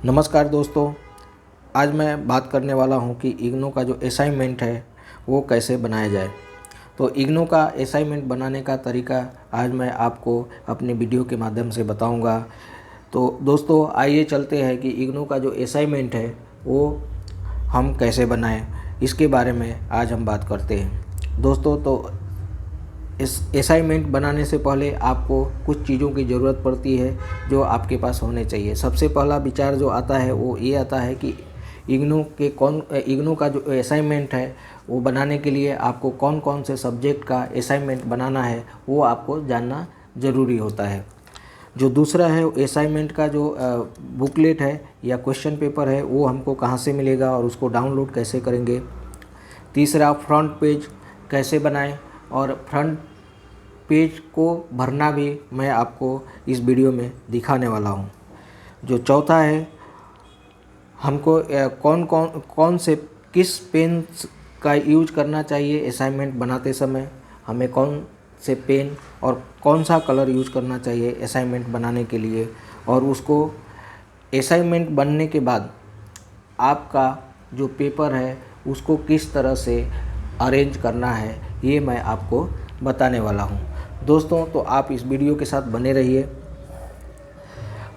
नमस्कार दोस्तों, आज मैं बात करने वाला हूं कि इग्नू का जो असाइनमेंट है वो कैसे बनाया जाए। तो इग्नू का असाइनमेंट बनाने का तरीका आज मैं आपको अपने वीडियो के माध्यम से बताऊंगा। तो दोस्तों आइए चलते हैं कि इग्नू का जो असाइनमेंट है वो हम कैसे बनाएं, इसके बारे में आज हम बात करते हैं। दोस्तों तो इस असाइनमेंट बनाने से पहले आपको कुछ चीज़ों की ज़रूरत पड़ती है जो आपके पास होने चाहिए। सबसे पहला विचार जो आता है वो ये आता है कि इग्नू का जो असाइनमेंट है वो बनाने के लिए आपको कौन कौन से सब्जेक्ट का असाइनमेंट बनाना है वो आपको जानना ज़रूरी होता है। जो दूसरा है असाइनमेंट का जो बुकलेट है या क्वेश्चन पेपर है वो हमको कहाँ से मिलेगा और उसको डाउनलोड कैसे करेंगे। तीसरा, फ्रंट पेज कैसे बनाएं और फ्रंट पेज को भरना भी मैं आपको इस वीडियो में दिखाने वाला हूं। जो चौथा है, हमको कौन से किस पेन का यूज करना चाहिए असाइनमेंट बनाते समय, हमें कौन से पेन और कौन सा कलर यूज करना चाहिए असाइनमेंट बनाने के लिए, और उसको असाइनमेंट बनने के बाद आपका जो पेपर है उसको किस तरह से अरेंज करना है, ये मैं आपको बताने वाला हूँ। दोस्तों तो आप इस वीडियो के साथ बने रहिए।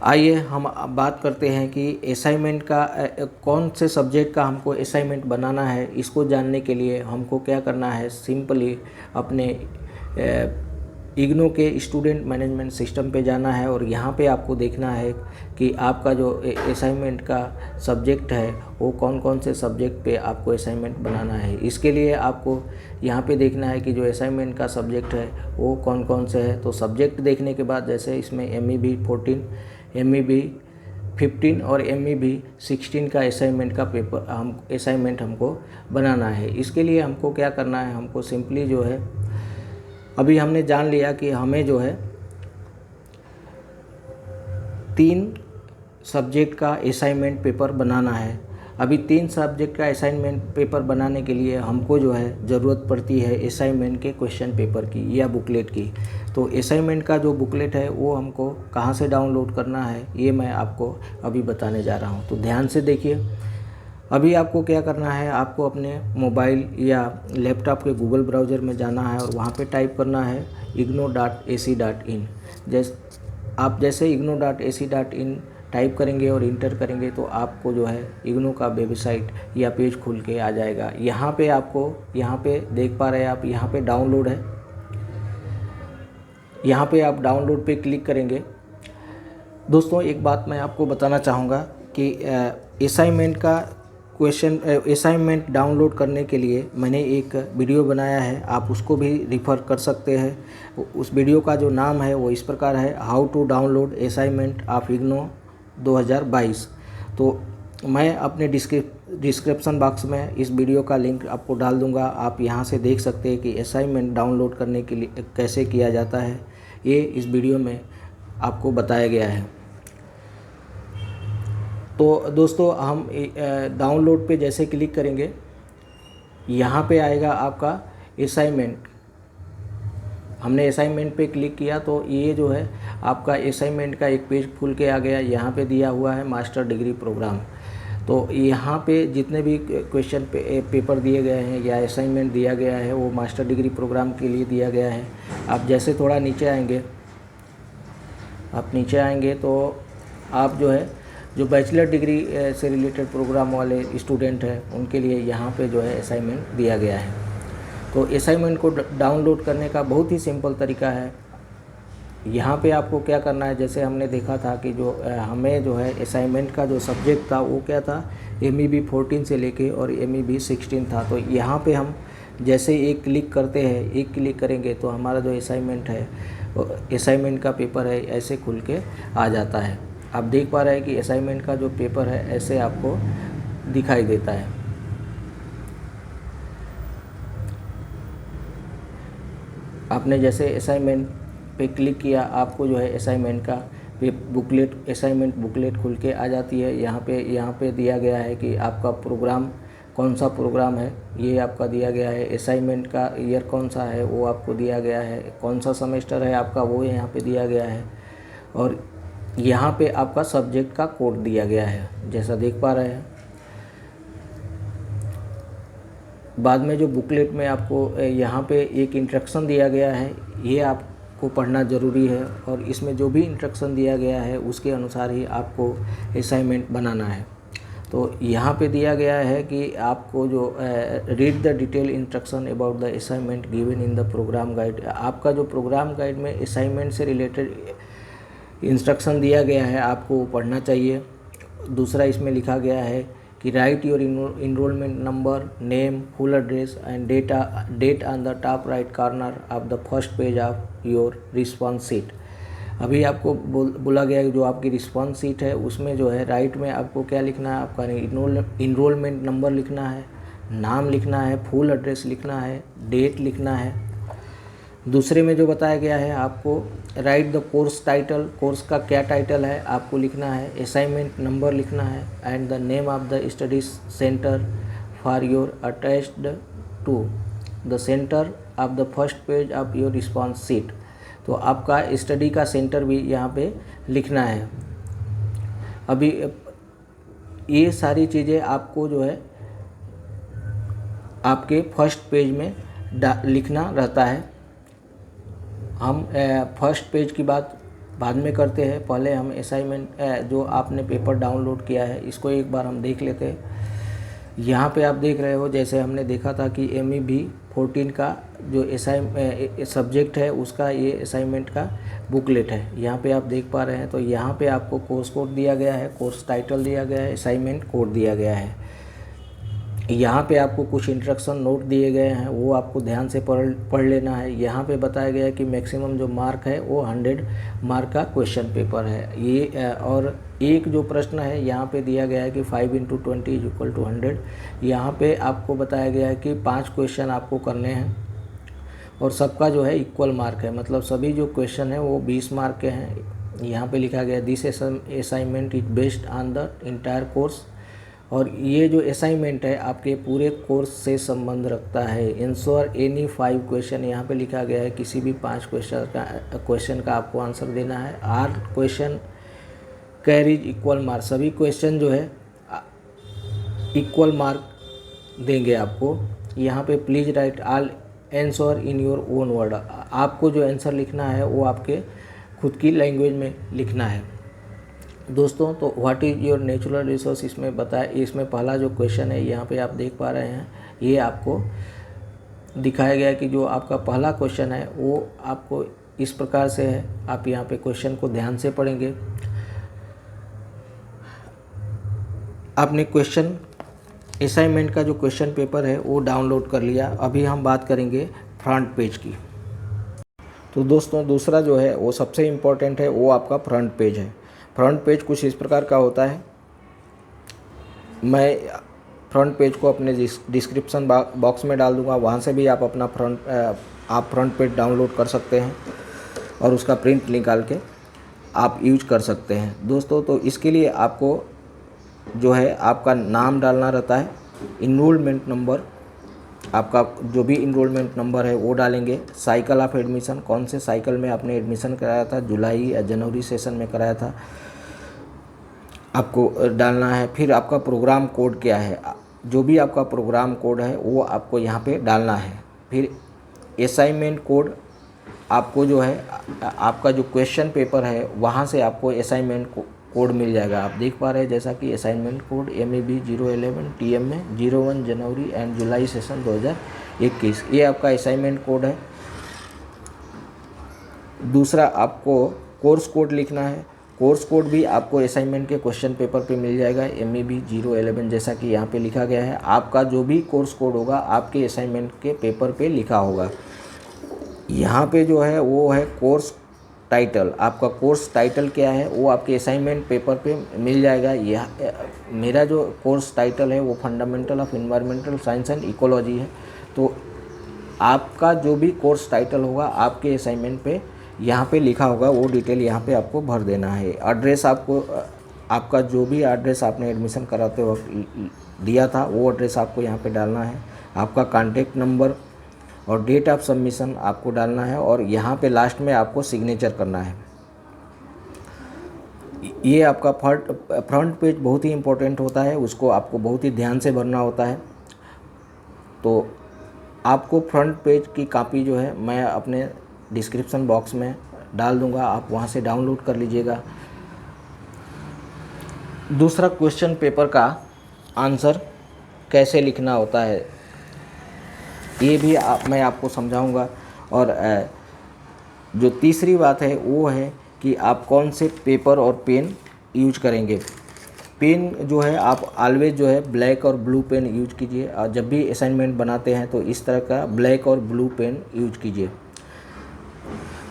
आइए हम अब बात करते हैं कि असाइनमेंट का कौन से सब्जेक्ट का हमको असाइनमेंट बनाना है। इसको जानने के लिए हमको क्या करना है, सिंपली अपने इग्नू के स्टूडेंट मैनेजमेंट सिस्टम पे जाना है और यहाँ पे आपको देखना है कि आपका जो असाइनमेंट का सब्जेक्ट है वो कौन कौन से सब्जेक्ट पे आपको असाइनमेंट बनाना है। इसके लिए आपको यहाँ पे देखना है कि जो असाइनमेंट का सब्जेक्ट है वो कौन कौन से है। तो सब्जेक्ट देखने के बाद जैसे इसमें MEB 14, MEB 15 और MEB 16 का असाइनमेंट हमको बनाना है। इसके लिए हमको क्या करना है, हमको सिंपली जो है अभी हमने जान लिया कि हमें जो है 3 सब्जेक्ट का असाइनमेंट पेपर बनाना है। अभी 3 सब्जेक्ट का असाइनमेंट पेपर बनाने के लिए हमको जो है ज़रूरत पड़ती है असाइनमेंट के क्वेश्चन पेपर की या बुकलेट की। तो असाइनमेंट का जो बुकलेट है वो हमको कहाँ से डाउनलोड करना है ये मैं आपको अभी बताने जा रहा हूँ। तो ध्यान से देखिए। अभी आपको क्या करना है, आपको अपने मोबाइल या लैपटॉप के गूगल ब्राउज़र में जाना है और वहाँ पे टाइप करना है igno.ac.in। जैसे igno.ac.in टाइप करेंगे और इंटर करेंगे तो आपको जो है इग्नू का वेबसाइट या पेज खुल के आ जाएगा। यहाँ पे देख पा रहे हैं आप, यहाँ पे डाउनलोड है। यहाँ पे आप डाउनलोड पे क्लिक करेंगे। दोस्तों एक बात मैं आपको बताना चाहूँगा कि असाइनमेंट डाउनलोड करने के लिए मैंने एक वीडियो बनाया है, आप उसको भी रिफ़र कर सकते हैं। उस वीडियो का जो नाम है वो इस प्रकार है, how to download assignment of IGNOU 2022। तो मैं अपने डिस्क्रिप्शन बॉक्स में इस वीडियो का लिंक आपको डाल दूंगा। आप यहां से देख सकते हैं कि असाइनमेंट डाउनलोड करने के लिए कैसे किया जाता है, ये इस वीडियो में आपको बताया गया है। तो दोस्तों हम डाउनलोड पे जैसे क्लिक करेंगे, यहाँ पे आएगा आपका असाइनमेंट। हमने असाइनमेंट पे क्लिक किया तो ये जो है आपका असाइनमेंट का एक पेज खुल के आ गया। यहाँ पे दिया हुआ है मास्टर डिग्री प्रोग्राम। तो यहाँ पे जितने भी क्वेश्चन पेपर दिए गए हैं या असाइनमेंट दिया गया है वो मास्टर डिग्री प्रोग्राम के लिए दिया गया है। आप जैसे थोड़ा नीचे आएंगे तो आप जो है जो बैचलर डिग्री से रिलेटेड प्रोग्राम वाले स्टूडेंट हैं उनके लिए यहाँ पे जो है असाइनमेंट दिया गया है। तो असाइनमेंट को डाउनलोड करने का बहुत ही सिंपल तरीका है। यहाँ पे आपको क्या करना है, जैसे हमने देखा था कि जो हमें जो है असाइनमेंट का जो सब्जेक्ट था वो क्या था, MEB 14 से लेके और MEB 16 था। तो यहाँ पे हम जैसे एक क्लिक करेंगे तो हमारा जो असाइनमेंट है, असाइनमेंट का पेपर है, ऐसे खुल के आ जाता है। आप देख पा रहे हैं कि असाइनमेंट का जो पेपर है ऐसे आपको दिखाई देता है। आपने जैसे असाइनमेंट पे क्लिक किया, आपको जो है असाइनमेंट का असाइनमेंट बुकलेट खुल के आ जाती है। यहाँ पे दिया गया है कि आपका प्रोग्राम कौन सा प्रोग्राम है, ये आपका दिया गया है। असाइनमेंट का ईयर कौन सा है वो आपको दिया गया है, कौन सा सेमेस्टर है आपका वो यहाँ पे दिया गया है। और यहाँ पे आपका सब्जेक्ट का कोड दिया गया है, जैसा देख पा रहे हैं। बाद में जो बुकलेट में आपको यहाँ पे एक इंस्ट्रक्शन दिया गया है, ये आपको पढ़ना ज़रूरी है, और इसमें जो भी इंस्ट्रक्शन दिया गया है उसके अनुसार ही आपको असाइनमेंट बनाना है। तो यहाँ पे दिया गया है कि आपको जो read the detail instruction about the assignment given in the programme guide. आपका जो प्रोग्राम गाइड में असाइनमेंट से रिलेटेड इंस्ट्रक्शन दिया गया है आपको वो पढ़ना चाहिए। दूसरा इसमें लिखा गया है कि write your enrolment number, name, full address and date on the top right corner of the first page of your response sheet. अभी आपको बोला गया है जो आपकी रिस्पॉन्स शीट है उसमें जो है राइट में आपको क्या लिखना है, आपका इनरोलमेंट नंबर लिखना है, नाम लिखना है, फुल एड्रेस लिखना है, डेट लिखना है। दूसरे में जो बताया गया है आपको right the course title, course का क्या टाइटल है आपको लिखना है, असाइनमेंट नंबर लिखना है and the name of the study centre for your attached to the centre of the first page of your response sheet. तो आपका स्टडी का सेंटर भी यहाँ पे लिखना है। अभी ये सारी चीज़ें आपको जो है आपके फर्स्ट पेज में लिखना रहता है। हम फर्स्ट पेज की बात बाद में करते हैं, पहले हम असाइनमेंट जो आपने पेपर डाउनलोड किया है इसको एक बार हम देख लेते हैं। यहाँ पे आप देख रहे हो जैसे हमने देखा था कि MEB 14 का जो सब्जेक्ट है उसका ये असाइनमेंट का बुकलेट है, यहाँ पे आप देख पा रहे हैं। तो यहाँ पे आपको कोर्स कोड दिया गया है, कोर्स टाइटल दिया गया है, असाइनमेंट कोड दिया गया है। यहाँ पे आपको कुछ इंस्ट्रक्शन नोट दिए गए हैं, वो आपको ध्यान से पढ़ लेना है। यहाँ पे बताया गया है कि मैक्सिमम जो मार्क है वो 100 मार्क का क्वेश्चन पेपर है ये, और एक जो प्रश्न है यहाँ पे दिया गया है कि 5 × 20 = 100। यहाँ पे आपको बताया गया है कि 5 क्वेश्चन आपको करने हैं और सबका जो है इक्वल मार्क है, मतलब सभी जो क्वेश्चन है वो 20 मार्क के हैं। यहाँ पे लिखा गया this assignment is based on the entire course, और ये जो असाइनमेंट है आपके पूरे कोर्स से संबंध रखता है। इंश्योर एनी 5 क्वेश्चन, यहाँ पे लिखा गया है किसी भी 5 क्वेश्चन का आपको आंसर देना है। Are question carries equal mark, सभी क्वेश्चन जो है इक्वल मार्क देंगे आपको। यहाँ पे please write all answer in your own word, आपको जो आंसर लिखना है वो आपके खुद की लैंग्वेज में लिखना है। दोस्तों तो what is your natural resource इसमें बताया, इसमें पहला जो क्वेश्चन है यहाँ पे आप देख पा रहे हैं, ये आपको दिखाया गया है कि जो आपका पहला क्वेश्चन है वो आपको इस प्रकार से है। आप यहाँ पे क्वेश्चन को ध्यान से पढ़ेंगे। आपने क्वेश्चन असाइनमेंट का जो क्वेश्चन पेपर है वो डाउनलोड कर लिया। अभी हम बात करेंगे फ्रंट पेज की। तो दोस्तों दूसरा जो है वो सबसे इम्पोर्टेंट है, वो आपका फ्रंट पेज है। फ्रंट पेज कुछ इस प्रकार का होता है, मैं फ्रंट पेज को अपने डिस्क्रिप्शन बॉक्स में डाल दूंगा, वहाँ से भी आप अपना फ्रंट पेज डाउनलोड कर सकते हैं और उसका प्रिंट निकाल के आप यूज कर सकते हैं। दोस्तों तो इसके लिए आपको जो है आपका नाम डालना रहता है, इनरोलमेंट नंबर, आपका जो भी इनरोलमेंट नंबर है वो डालेंगे, साइकिल ऑफ एडमिशन, कौन से साइकिल में आपने एडमिशन कराया था, जुलाई या जनवरी सेशन में कराया था, आपको डालना है। फिर आपका प्रोग्राम कोड क्या है, जो भी आपका प्रोग्राम कोड है वो आपको यहाँ पे डालना है। फिर असाइनमेंट कोड, आपको जो है आपका जो क्वेश्चन पेपर है वहाँ से आपको असाइनमेंट कोड मिल जाएगा। आप देख पा रहे हैं जैसा कि असाइनमेंट कोड MEB 011 TM में 01 जनवरी एंड जुलाई सेशन 2021, ये आपका असाइनमेंट कोड है। दूसरा आपको कोर्स कोड लिखना है, कोर्स कोड भी आपको असाइनमेंट के क्वेश्चन पेपर पे मिल जाएगा, MEB 011 जैसा कि यहाँ पे लिखा गया है। आपका जो भी कोर्स कोड होगा आपके असाइनमेंट के पेपर पे लिखा होगा। यहाँ पे जो है वो है कोर्स टाइटल, आपका कोर्स टाइटल क्या है वो आपके असाइनमेंट पेपर पे मिल जाएगा। यह मेरा जो कोर्स टाइटल है वो fundamental of environmental science and ecology है। तो आपका जो भी कोर्स टाइटल होगा आपके असाइनमेंट पे यहाँ पे लिखा होगा, वो डिटेल यहाँ पे आपको भर देना है। एड्रेस आपको, आपका जो भी एड्रेस आपने एडमिशन कराते वक्त दिया था वो एड्रेस आपको यहाँ पे डालना है। आपका कॉन्टेक्ट नंबर और डेट ऑफ सबमिशन आपको डालना है, और यहाँ पे लास्ट में आपको सिग्नेचर करना है। ये आपका फ्रंट पेज बहुत ही इम्पोर्टेंट होता है, उसको आपको बहुत ही ध्यान से भरना होता है। तो आपको फ्रंट पेज की कॉपी जो है मैं अपने डिस्क्रिप्शन बॉक्स में डाल दूंगा, आप वहाँ से डाउनलोड कर लीजिएगा। दूसरा, क्वेश्चन पेपर का आंसर कैसे लिखना होता है ये भी मैं आपको समझाऊंगा। और जो तीसरी बात है वो है कि आप कौन से पेपर और पेन यूज करेंगे। पेन जो है आप ऑलवेज जो है ब्लैक और ब्लू पेन यूज कीजिए, और जब भी असाइनमेंट बनाते हैं तो इस तरह का ब्लैक और ब्लू पेन यूज कीजिए।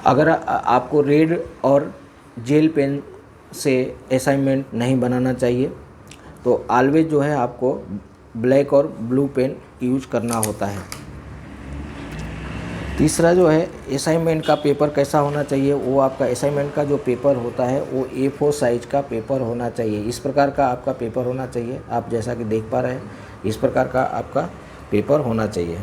अगर आपको रेड और जेल पेन से असाइनमेंट नहीं बनाना चाहिए तो ऑलवेज जो है आपको ब्लैक और ब्लू पेन यूज करना होता है। तीसरा जो है असाइनमेंट का पेपर कैसा होना चाहिए, वो आपका असाइनमेंट का जो पेपर होता है वो A4 साइज का पेपर होना चाहिए। इस प्रकार का आपका पेपर होना चाहिए, आप जैसा कि देख पा रहे हैं इस प्रकार का आपका पेपर होना चाहिए।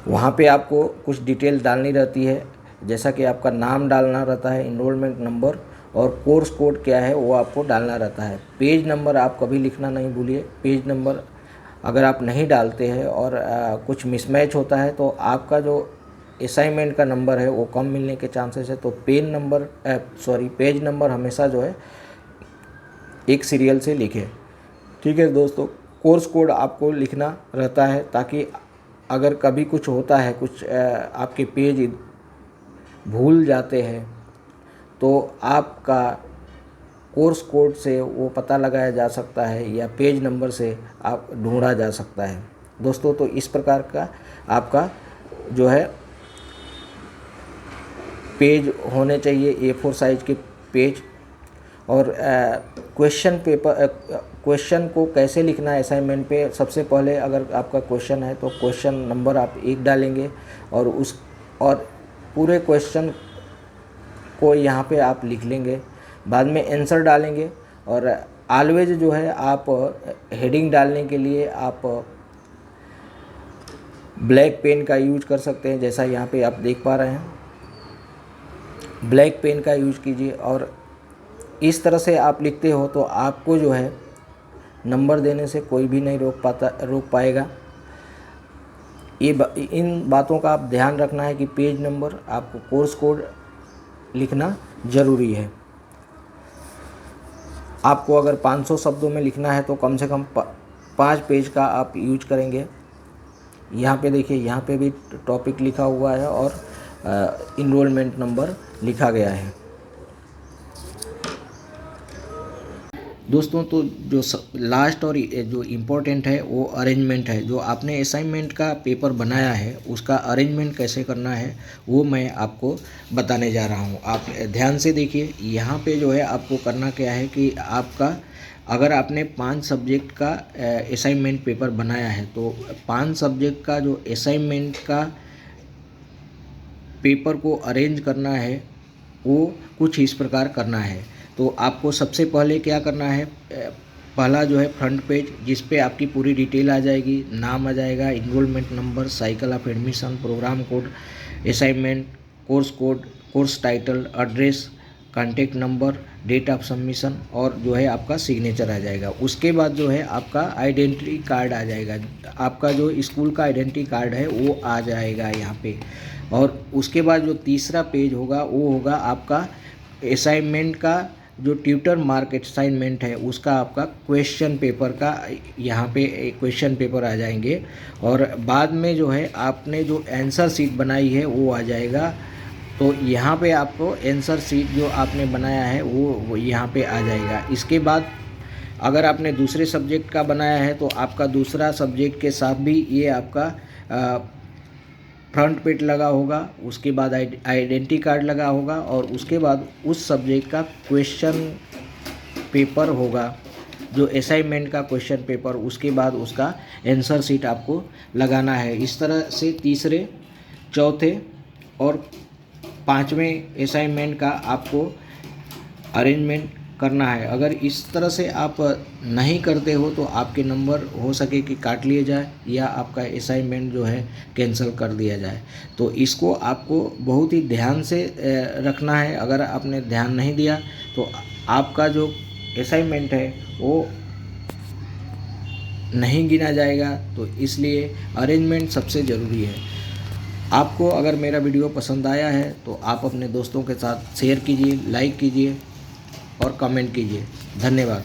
वहाँ पे आपको कुछ डिटेल डालनी रहती है, जैसा कि आपका नाम डालना रहता है, इनरोलमेंट नंबर और कोर्स कोड क्या है वो आपको डालना रहता है। पेज नंबर आप कभी लिखना नहीं भूलिए। पेज नंबर अगर आप नहीं डालते हैं और कुछ मिसमैच होता है तो आपका जो असाइनमेंट का नंबर है वो कम मिलने के चांसेस है। तो पेज नंबर हमेशा जो है एक सीरियल से लिखें। ठीक है दोस्तों, कोर्स कोड आपको लिखना रहता है ताकि अगर कभी कुछ होता है, कुछ आपके पेज भूल जाते हैं तो आपका कोर्स कोड से वो पता लगाया जा सकता है या पेज नंबर से आप ढूंढा जा सकता है दोस्तों। तो इस प्रकार का आपका जो है पेज होने चाहिए, A4 साइज के पेज। और क्वेश्चन को कैसे लिखना है असाइनमेंट पे, सबसे पहले अगर आपका क्वेश्चन है तो क्वेश्चन नंबर आप 1 डालेंगे और पूरे क्वेश्चन को यहाँ पे आप लिख लेंगे, बाद में आंसर डालेंगे। और ऑलवेज जो है आप हेडिंग डालने के लिए आप ब्लैक पेन का यूज कर सकते हैं, जैसा यहाँ पे आप देख पा रहे हैं ब्लैक पेन का यूज कीजिए। और इस तरह से आप लिखते हो तो आपको जो है नंबर देने से कोई भी नहीं रोक पाएगा। इन बातों का आप ध्यान रखना है कि पेज नंबर, आपको कोर्स कोड लिखना ज़रूरी है। आपको अगर 500 शब्दों में लिखना है तो कम से कम 5 पेज का आप यूज करेंगे। यहाँ पे देखिए, यहाँ पे भी टॉपिक लिखा हुआ है और इनरोलमेंट नंबर लिखा गया है दोस्तों। तो जो लास्ट और जो इम्पोर्टेंट है वो अरेंजमेंट है। जो आपने असाइनमेंट का पेपर बनाया है उसका अरेंजमेंट कैसे करना है वो मैं आपको बताने जा रहा हूँ। आप ध्यान से देखिए, यहाँ पे जो है आपको करना क्या है कि आपका अगर आपने 5 सब्जेक्ट का असाइनमेंट पेपर बनाया है तो 5 सब्जेक्ट का जो असाइनमेंट का पेपर को अरेंज करना है वो कुछ इस प्रकार करना है। तो आपको सबसे पहले क्या करना है, पहला जो है फ्रंट पेज जिस पे आपकी पूरी डिटेल आ जाएगी, नाम आ जाएगा, enrolment number, cycle of admission, programme code, assignment, course code, course title, address, contact number, date of submission और जो है आपका सिग्नेचर आ जाएगा। उसके बाद जो है आपका आइडेंटिटी कार्ड आ जाएगा, आपका जो स्कूल का आइडेंटिटी कार्ड है वो आ जाएगा यहाँ पे। और उसके बाद जो तीसरा पेज होगा वो होगा आपका असाइनमेंट का जो ट्यूटर मार्क असाइनमेंट है उसका आपका क्वेश्चन पेपर का, यहाँ पे क्वेश्चन पेपर आ जाएंगे। और बाद में जो है आपने जो आंसर शीट बनाई है वो आ जाएगा। तो यहाँ पे आपको आंसर शीट जो आपने बनाया है वो यहाँ पे आ जाएगा। इसके बाद अगर आपने दूसरे सब्जेक्ट का बनाया है तो आपका दूसरा सब्जेक्ट के साथ भी ये आपका फ्रंट पेज लगा होगा, उसके बाद आइडेंटिटी कार्ड लगा होगा और उसके बाद उस सब्जेक्ट का क्वेश्चन पेपर होगा जो असाइनमेंट का क्वेश्चन पेपर, उसके बाद उसका आंसर शीट आपको लगाना है। इस तरह से तीसरे, चौथे और 5वें असाइनमेंट का आपको अरेंजमेंट करना है। अगर इस तरह से आप नहीं करते हो तो आपके नंबर हो सके कि काट लिए जाए या आपका असाइनमेंट जो है कैंसिल कर दिया जाए। तो इसको आपको बहुत ही ध्यान से रखना है। अगर आपने ध्यान नहीं दिया तो आपका जो असाइनमेंट है वो नहीं गिना जाएगा। तो इसलिए अरेंजमेंट सबसे ज़रूरी है। आपको अगर मेरा वीडियो पसंद आया है तो आप अपने दोस्तों के साथ शेयर कीजिए, लाइक कीजिए और कमेंट कीजिए। धन्यवाद।